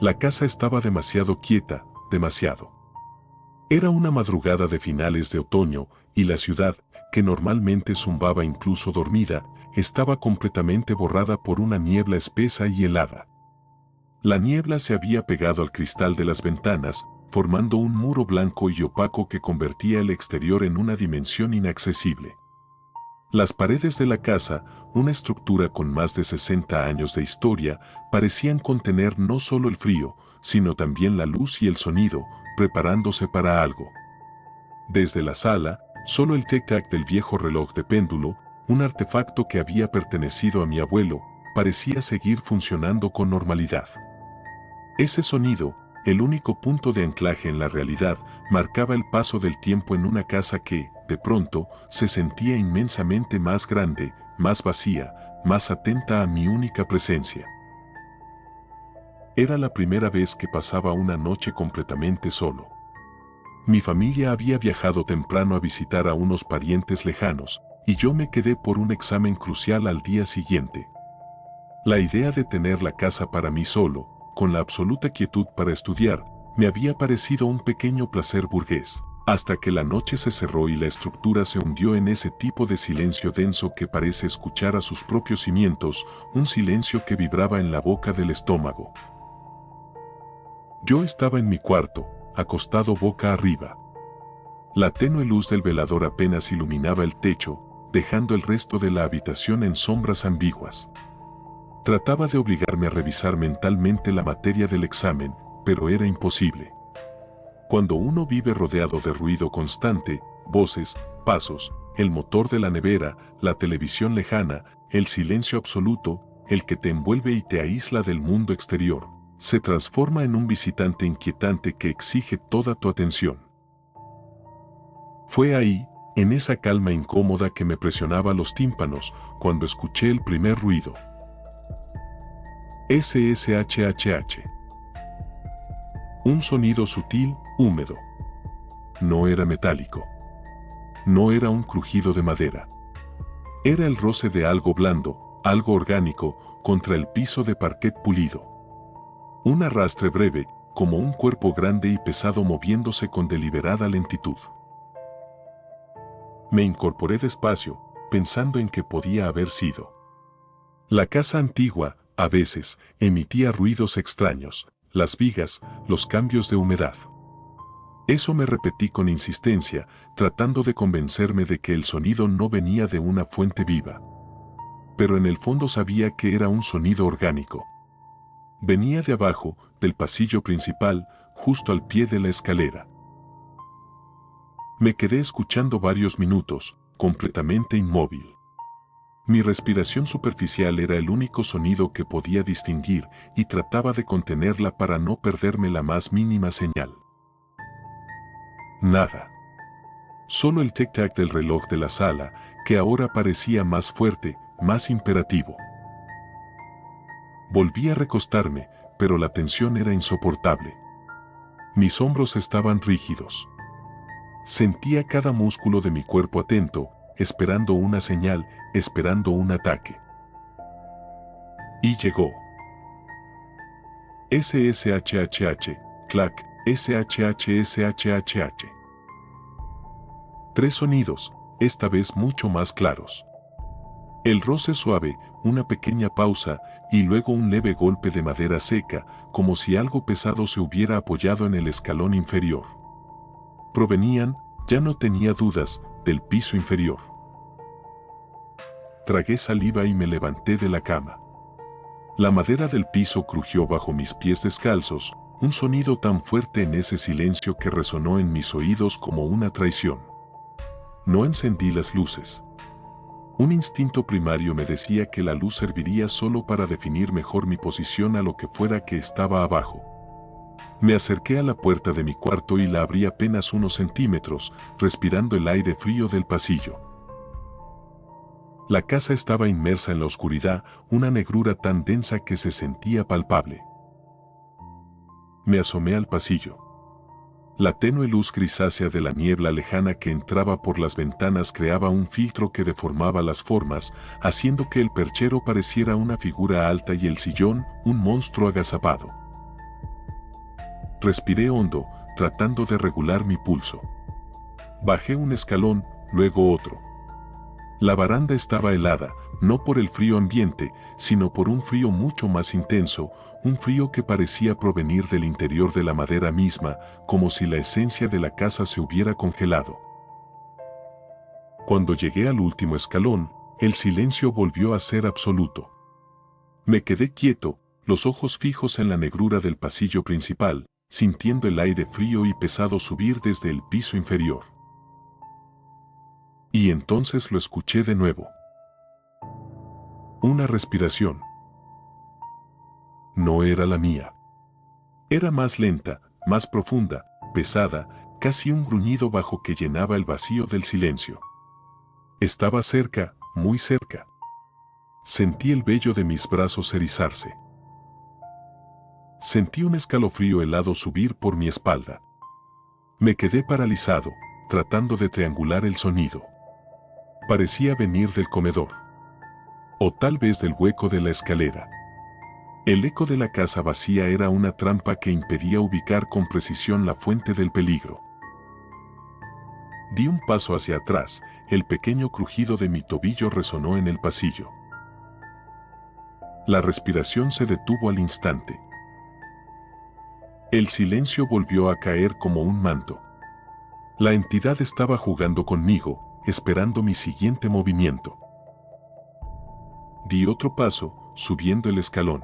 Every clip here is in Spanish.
La casa estaba demasiado quieta, demasiado. Era una madrugada de finales de otoño, y la ciudad, que normalmente zumbaba incluso dormida, estaba completamente borrada por una niebla espesa y helada. La niebla se había pegado al cristal de las ventanas, formando un muro blanco y opaco que convertía el exterior en una dimensión inaccesible. Las paredes de la casa, una estructura con más de 60 años de historia, parecían contener no solo el frío, sino también la luz y el sonido, preparándose para algo. Desde la sala, solo el tic-tac del viejo reloj de péndulo, un artefacto que había pertenecido a mi abuelo, parecía seguir funcionando con normalidad. Ese sonido, el único punto de anclaje en la realidad, marcaba el paso del tiempo en una casa que, de pronto, se sentía inmensamente más grande, más vacía, más atenta a mi única presencia. Era la primera vez que pasaba una noche completamente solo. Mi familia había viajado temprano a visitar a unos parientes lejanos, y yo me quedé por un examen crucial al día siguiente. La idea de tener la casa para mí solo, con la absoluta quietud para estudiar, me había parecido un pequeño placer burgués, hasta que la noche se cerró y la estructura se hundió en ese tipo de silencio denso que parece escuchar a sus propios cimientos, un silencio que vibraba en la boca del estómago. Yo estaba en mi cuarto, acostado boca arriba. La tenue luz del velador apenas iluminaba el techo, dejando el resto de la habitación en sombras ambiguas. Trataba de obligarme a revisar mentalmente la materia del examen, pero era imposible. Cuando uno vive rodeado de ruido constante, voces, pasos, el motor de la nevera, la televisión lejana, el silencio absoluto, el que te envuelve y te aísla del mundo exterior, se transforma en un visitante inquietante que exige toda tu atención. Fue ahí, en esa calma incómoda que me presionaba los tímpanos, cuando escuché el primer ruido. SSHHH. Un sonido sutil, húmedo. No era metálico. No era un crujido de madera. Era el roce de algo blando, algo orgánico, contra el piso de parquet pulido. Un arrastre breve, como un cuerpo grande y pesado moviéndose con deliberada lentitud. Me incorporé despacio, pensando en qué podía haber sido. La casa antigua, a veces, emitía ruidos extraños, las vigas, los cambios de humedad. Eso me repetí con insistencia, tratando de convencerme de que el sonido no venía de una fuente viva. Pero en el fondo sabía que era un sonido orgánico. Venía de abajo, del pasillo principal, justo al pie de la escalera. Me quedé escuchando varios minutos, completamente inmóvil. Mi respiración superficial era el único sonido que podía distinguir y trataba de contenerla para no perderme la más mínima señal. Nada. Solo el tic-tac del reloj de la sala, que ahora parecía más fuerte, más imperativo. Volví a recostarme, pero la tensión era insoportable. Mis hombros estaban rígidos. Sentía cada músculo de mi cuerpo atento, esperando una señal, esperando un ataque. Y llegó. SSHHH, clac, SHHSHHH. 3 sonidos, esta vez mucho más claros. El roce suave, una pequeña pausa, y luego un leve golpe de madera seca, como si algo pesado se hubiera apoyado en el escalón inferior. Provenían, ya no tenía dudas, del piso inferior. Tragué saliva y me levanté de la cama. La madera del piso crujió bajo mis pies descalzos, un sonido tan fuerte en ese silencio que resonó en mis oídos como una traición. No encendí las luces. Un instinto primario me decía que la luz serviría solo para definir mejor mi posición a lo que fuera que estaba abajo. Me acerqué a la puerta de mi cuarto y la abrí apenas unos centímetros, respirando el aire frío del pasillo. La casa estaba inmersa en la oscuridad, una negrura tan densa que se sentía palpable. Me asomé al pasillo. La tenue luz grisácea de la niebla lejana que entraba por las ventanas creaba un filtro que deformaba las formas, haciendo que el perchero pareciera una figura alta y el sillón, un monstruo agazapado. Respiré hondo, tratando de regular mi pulso. Bajé un escalón, luego otro. La baranda estaba helada, no por el frío ambiente, sino por un frío mucho más intenso, un frío que parecía provenir del interior de la madera misma, como si la esencia de la casa se hubiera congelado. Cuando llegué al último escalón, el silencio volvió a ser absoluto. Me quedé quieto, los ojos fijos en la negrura del pasillo principal, sintiendo el aire frío y pesado subir desde el piso inferior. Y entonces lo escuché de nuevo. Una respiración. No era la mía. Era más lenta, más profunda, pesada, casi un gruñido bajo que llenaba el vacío del silencio. Estaba cerca, muy cerca. Sentí el vello de mis brazos erizarse. Sentí un escalofrío helado subir por mi espalda. Me quedé paralizado, tratando de triangular el sonido. Parecía venir del comedor. O tal vez del hueco de la escalera. El eco de la casa vacía era una trampa que impedía ubicar con precisión la fuente del peligro. Di un paso hacia atrás, el pequeño crujido de mi tobillo resonó en el pasillo. La respiración se detuvo al instante. El silencio volvió a caer como un manto. La entidad estaba jugando conmigo, esperando mi siguiente movimiento. Di otro paso, subiendo el escalón.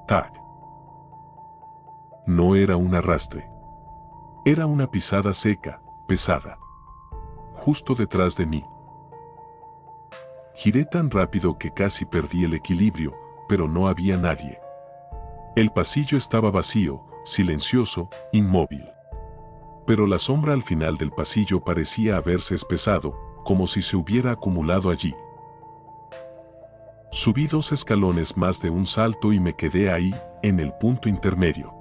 ¡Tac! No era un arrastre. Era una pisada seca, pesada. Justo detrás de mí. Giré tan rápido que casi perdí el equilibrio, pero no había nadie. El pasillo estaba vacío, silencioso, inmóvil. Pero la sombra al final del pasillo parecía haberse espesado, como si se hubiera acumulado allí. Subí 2 escalones más de un salto y me quedé ahí, en el punto intermedio.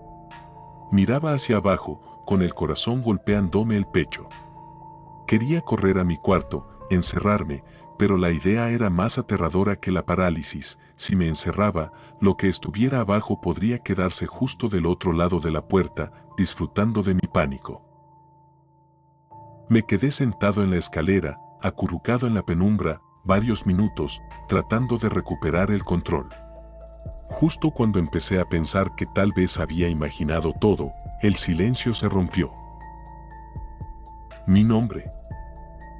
Miraba hacia abajo, con el corazón golpeándome el pecho. Quería correr a mi cuarto, encerrarme, pero la idea era más aterradora que la parálisis. Si me encerraba, lo que estuviera abajo podría quedarse justo del otro lado de la puerta, disfrutando de mi pánico. Me quedé sentado en la escalera, acurrucado en la penumbra, varios minutos, tratando de recuperar el control. Justo cuando empecé a pensar que tal vez había imaginado todo, el silencio se rompió. Mi nombre.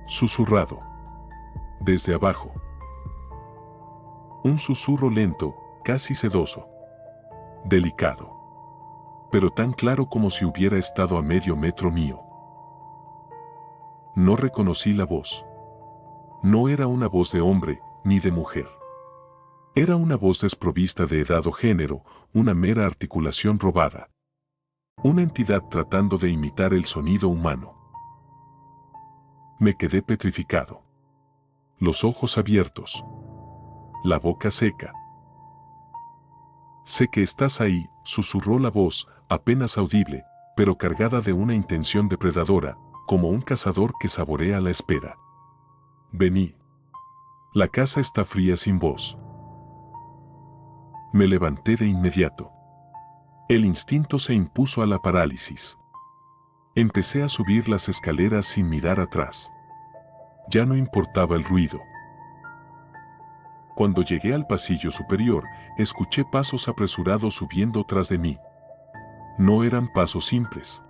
Susurrado. Desde abajo. Un susurro lento, casi sedoso. Delicado. Pero tan claro como si hubiera estado a medio metro mío. No reconocí la voz. No era una voz de hombre, ni de mujer. Era una voz desprovista de edad o género, una mera articulación robada. Una entidad tratando de imitar el sonido humano. Me quedé petrificado. Los ojos abiertos. La boca seca. Sé que estás ahí, susurró la voz, apenas audible, pero cargada de una intención depredadora, como un cazador que saborea la espera. Vení. La casa está fría sin vos. Me levanté de inmediato. El instinto se impuso a la parálisis. Empecé a subir las escaleras sin mirar atrás. Ya no importaba el ruido. Cuando llegué al pasillo superior, escuché pasos apresurados subiendo tras de mí. No eran pasos simples.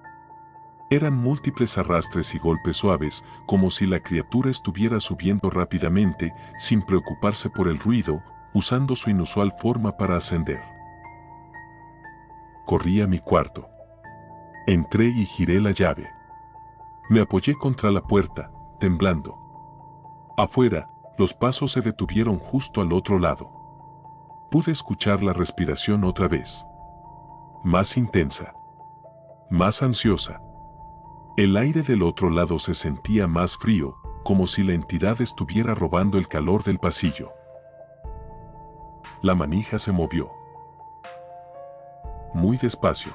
Eran múltiples arrastres y golpes suaves, como si la criatura estuviera subiendo rápidamente, sin preocuparse por el ruido, usando su inusual forma para ascender. Corrí a mi cuarto. Entré y giré la llave. Me apoyé contra la puerta, temblando. Afuera, los pasos se detuvieron justo al otro lado. Pude escuchar la respiración otra vez. Más intensa. Más ansiosa. El aire del otro lado se sentía más frío, como si la entidad estuviera robando el calor del pasillo. La manija se movió. Muy despacio.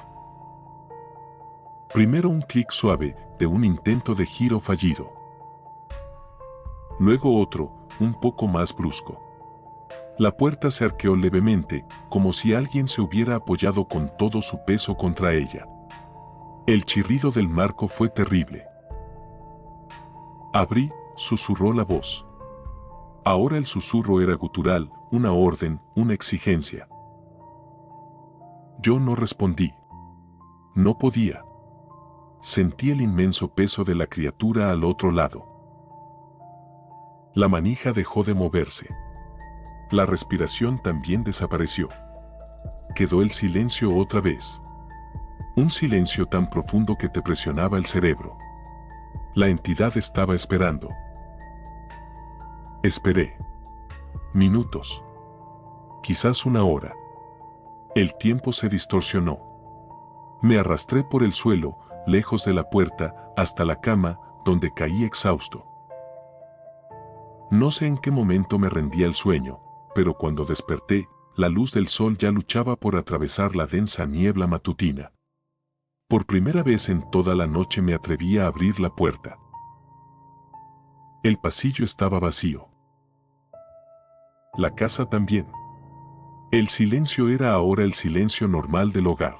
Primero un clic suave de un intento de giro fallido. Luego otro, un poco más brusco. La puerta se arqueó levemente, como si alguien se hubiera apoyado con todo su peso contra ella. El chirrido del marco fue terrible. Abrí, susurró la voz. Ahora el susurro era gutural, una orden, una exigencia. Yo no respondí. No podía. Sentí el inmenso peso de la criatura al otro lado. La manija dejó de moverse. La respiración también desapareció. Quedó el silencio otra vez. Un silencio tan profundo que te presionaba el cerebro. La entidad estaba esperando. Esperé. Minutos. Quizás una hora. El tiempo se distorsionó. Me arrastré por el suelo, lejos de la puerta, hasta la cama, donde caí exhausto. No sé en qué momento me rendí al sueño, pero cuando desperté, la luz del sol ya luchaba por atravesar la densa niebla matutina. Por primera vez en toda la noche me atreví a abrir la puerta. El pasillo estaba vacío. La casa también. El silencio era ahora el silencio normal del hogar.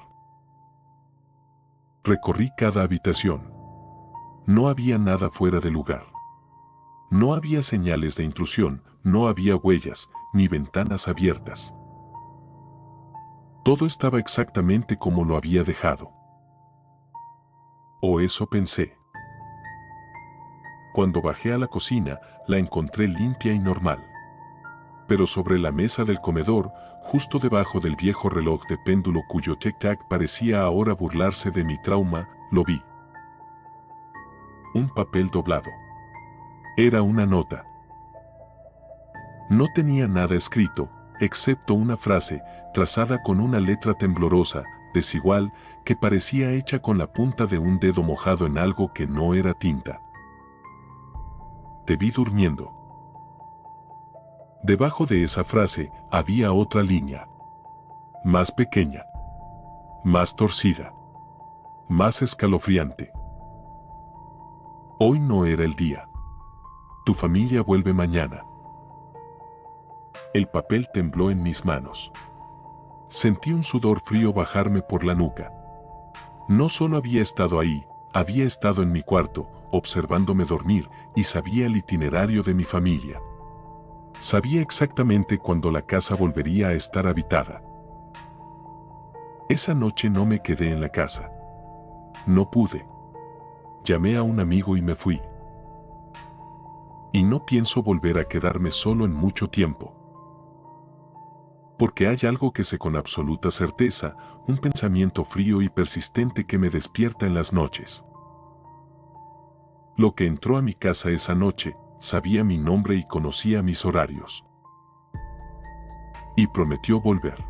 Recorrí cada habitación. No había nada fuera de lugar. No había señales de intrusión, no había huellas, ni ventanas abiertas. Todo estaba exactamente como lo había dejado. O eso pensé. Cuando bajé a la cocina, la encontré limpia y normal. Pero sobre la mesa del comedor, justo debajo del viejo reloj de péndulo cuyo tic-tac parecía ahora burlarse de mi trauma, lo vi. Un papel doblado. Era una nota. No tenía nada escrito, excepto una frase, trazada con una letra temblorosa, desigual, que parecía hecha con la punta de un dedo mojado en algo que no era tinta. Te vi durmiendo. Debajo de esa frase había otra línea. Más pequeña. Más torcida. Más escalofriante. Hoy no era el día. Tu familia vuelve mañana. El papel tembló en mis manos. Sentí un sudor frío bajarme por la nuca. No solo había estado ahí, había estado en mi cuarto, observándome dormir, y sabía el itinerario de mi familia. Sabía exactamente cuándo la casa volvería a estar habitada. Esa noche no me quedé en la casa. No pude. Llamé a un amigo y me fui. Y no pienso volver a quedarme solo en mucho tiempo. Porque hay algo que sé con absoluta certeza, un pensamiento frío y persistente que me despierta en las noches. Lo que entró a mi casa esa noche, sabía mi nombre y conocía mis horarios. Y prometió volver.